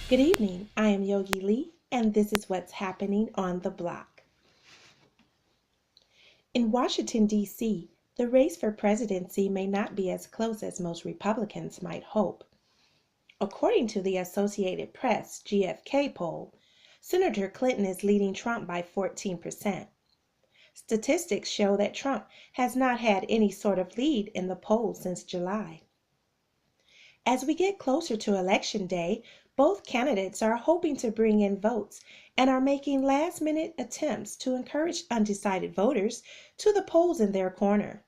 Good evening. I am Yogi Lee, and this is what's happening on the block. In Washington, D.C., the race for presidency may not be as close as most Republicans might hope. According to the Associated Press GFK poll, Senator Clinton is leading Trump by 14%. Statistics show that Trump has not had any sort of lead in the polls since July. As we get closer to Election Day, both candidates are hoping to bring in votes and are making last-minute attempts to encourage undecided voters to the polls in their corner.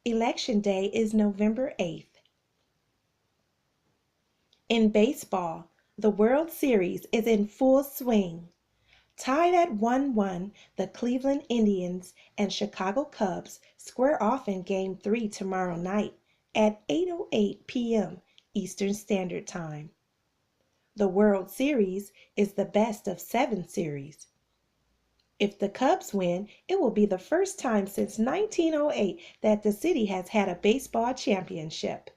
Election Day is November 8th. In baseball, the World Series is in full swing. Tied at 1-1, the Cleveland Indians and Chicago Cubs square off in Game 3 tomorrow night at 8:08 p.m. Eastern Standard Time. The World Series is the best of 7 series. If the Cubs win, it will be the first time since 1908 that the city has had a baseball championship.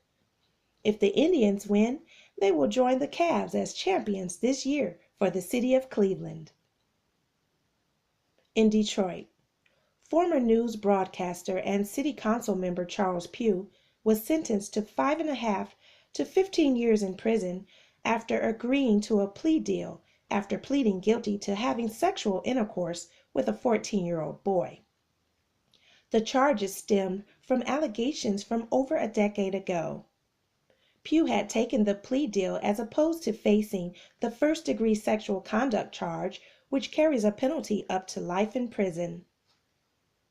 If the Indians win, they will join the Cavs as champions this year for the city of Cleveland. In Detroit, former news broadcaster and city council member Charles Pugh was sentenced to 5.5 to 15 years in prison after agreeing to a plea deal after pleading guilty to having sexual intercourse with a 14-year-old boy. The charges stemmed from allegations from over a decade ago. Pugh had taken the plea deal as opposed to facing the first-degree sexual conduct charge, which carries a penalty up to life in prison.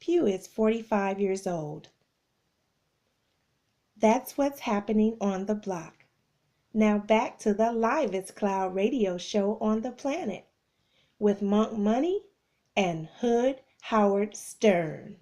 Pugh is 45 years old. That's what's happening on the block. Now back to the livest cloud radio show on the planet with Monk Money and Hood Howard Stern.